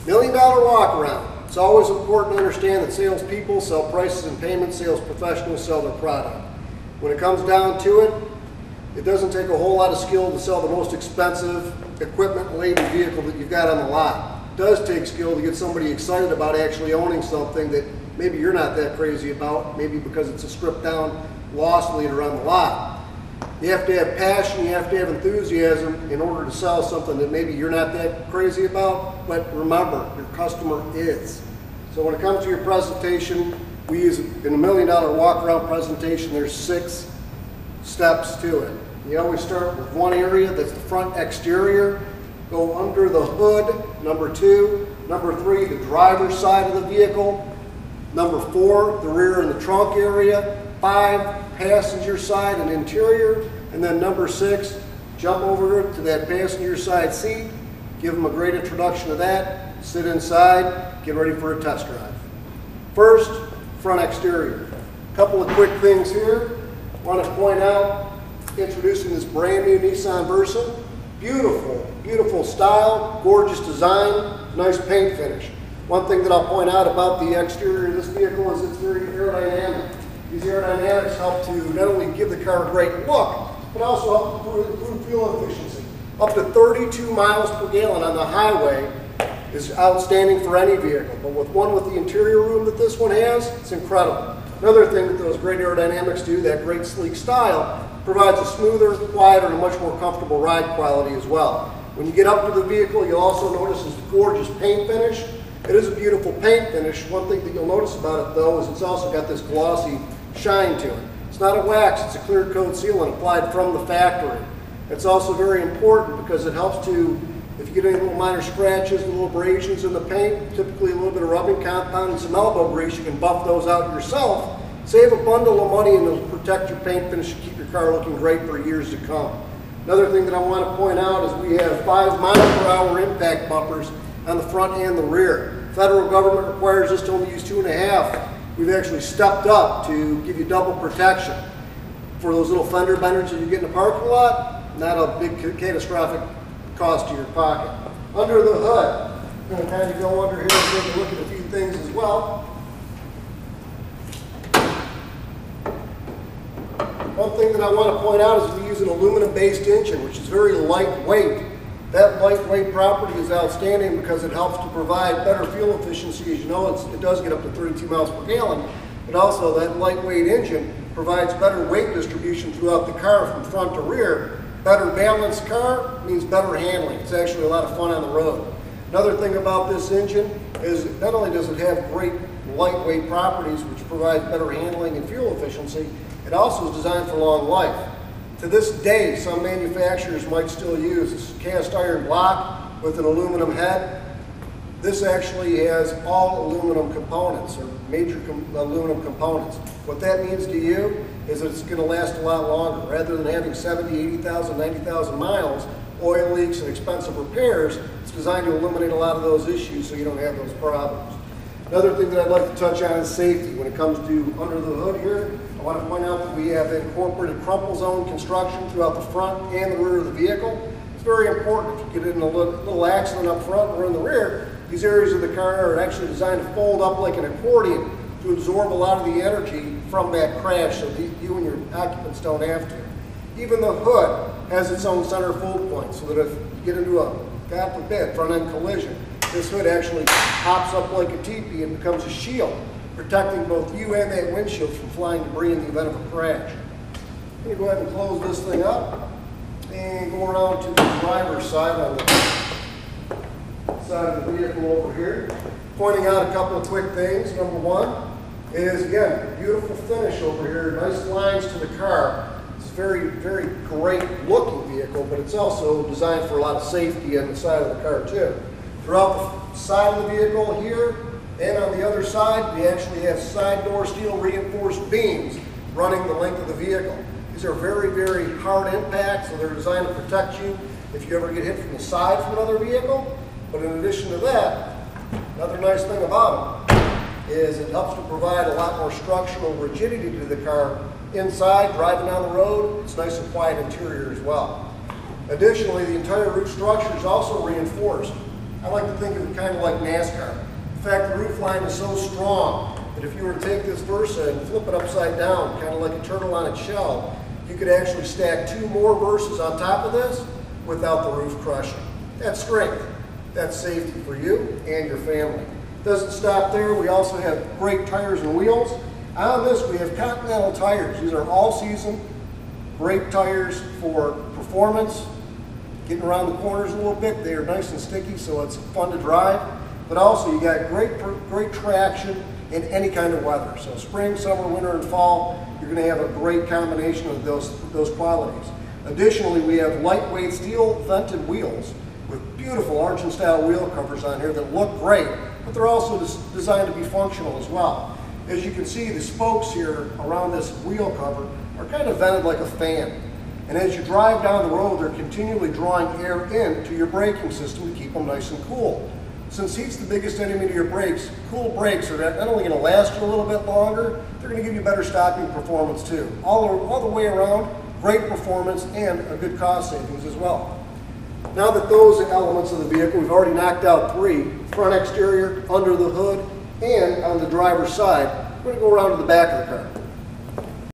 $1 million walk around. It's always important to understand that salespeople sell prices and payments, sales professionals sell their product. When it comes down to it, it doesn't take a whole lot of skill to sell the most expensive equipment-laden vehicle that you've got on the lot. It does take skill to get somebody excited about actually owning something that maybe you're not that crazy about, maybe because it's a stripped down loss leader on the lot. You have to have passion, you have to have enthusiasm in order to sell something that maybe you're not that crazy about, but remember, your customer is. So when it comes to your presentation, we use, in $1 million walk-around presentation, there's 6 steps to it. You always start with one area, that's the front exterior. Go under the hood, number 2. Number 3, the driver's side of the vehicle. Number 4, the rear and the trunk area. 5, passenger side and interior. And then number 6, jump over to that passenger side seat, give them a great introduction to that, sit inside, get ready for a test drive. First, front exterior. A couple of quick things here. I want to point out, introducing this brand new Nissan Versa. Beautiful, beautiful style, gorgeous design, nice paint finish. One thing that I'll point out about the exterior of this vehicle is it's very aerodynamic. These aerodynamics help to not only give the car a great look, but also help improve fuel efficiency. Up to 32 miles per gallon on the highway is outstanding for any vehicle, but with the interior room that this one has, it's incredible. Another thing that those great aerodynamics do, that great sleek style, provides a smoother, quieter, and a much more comfortable ride quality as well. When you get up to the vehicle, you'll also notice this gorgeous paint finish. It is a beautiful paint finish. One thing that you'll notice about it though is it's also got this glossy shine to it. It's not a wax, it's a clear coat sealant applied from the factory. It's also very important because it helps to, if you get any little minor scratches, little abrasions in the paint, typically a little bit of rubbing compound and some elbow grease, you can buff those out yourself. Save a bundle of money and it'll protect your paint finish and keep your car looking great for years to come. Another thing that I want to point out is we have 5 mile-per-hour impact bumpers on the front and the rear. Federal government requires us to only use 2.5. We've actually stepped up to give you double protection. For those little fender benders that you get in the parking lot, not a big catastrophic cost to your pocket. Under the hood, I'm going to kind of go under here and take a look at a few things as well. One thing that I want to point out is we use an aluminum-based engine, which is very lightweight. That lightweight property is outstanding because it helps to provide better fuel efficiency. As you know, it does get up to 32 miles per gallon, but also that lightweight engine provides better weight distribution throughout the car from front to rear. Better balanced car means better handling. It's actually a lot of fun on the road. Another thing about this engine is not only does it have great lightweight properties which provide better handling and fuel efficiency, it also is designed for long life. To this day, some manufacturers might still use this cast iron block with an aluminum head. This actually has all aluminum components, or major aluminum components. What that means to you is that it's going to last a lot longer. Rather than having 70, 80,000, 90,000 miles, oil leaks and expensive repairs, it's designed to eliminate a lot of those issues so you don't have those problems. Another thing that I'd like to touch on is safety. When it comes to under the hood here, I want to point out that we have incorporated crumple zone construction throughout the front and the rear of the vehicle. It's very important. If you get in a little accident up front or in the rear, these areas of the car are actually designed to fold up like an accordion to absorb a lot of the energy from that crash so that you and your occupants don't have to. Even the hood has its own center fold point so that if you get into a, God forbid, front-end collision, this hood actually pops up like a teepee and becomes a shield, protecting both you and that windshield from flying debris in the event of a crash. I'm going to go ahead and close this thing up and go around to the driver's side on the side of the vehicle over here. Pointing out a couple of quick things. Number one is, again, beautiful finish over here, nice lines to the car. It's a very, very great looking vehicle, but it's also designed for a lot of safety on the side of the car too. Throughout the side of the vehicle here and on the other side, we actually have side door steel reinforced beams running the length of the vehicle. These are very, very hard impacts, so they're designed to protect you if you ever get hit from the side from another vehicle. But in addition to that, another nice thing about them is it helps to provide a lot more structural rigidity to the car inside, driving down the road. It's nice and quiet interior as well. Additionally, the entire roof structure is also reinforced. I like to think of it kind of like NASCAR. In fact, the roof line is so strong that if you were to take this Versa and flip it upside down, kind of like a turtle on its shell, you could actually stack 2 more Versas on top of this without the roof crushing. That's strength. That's safety for you and your family. Doesn't stop there. We also have great tires and wheels. On this, we have Continental tires. These are all-season, great tires for performance. Getting around the corners a little bit, they are nice and sticky, so it's fun to drive. But also, you got great traction in any kind of weather. So spring, summer, winter, and fall, you're going to have a great combination of those qualities. Additionally, we have lightweight steel vented wheels with beautiful Argent style wheel covers on here that look great, but they're also designed to be functional as well. As you can see, the spokes here around this wheel cover are kind of vented like a fan. And as you drive down the road, they're continually drawing air into your braking system to keep them nice and cool. Since heat's the biggest enemy to your brakes, cool brakes are not only going to last you a little bit longer, they're going to give you better stopping performance too. All the way around, great performance and a good cost savings as well. Now that those elements of the vehicle, we've already knocked out 3, front exterior, under the hood, and on the driver's side, we're going to go around to the back of the car.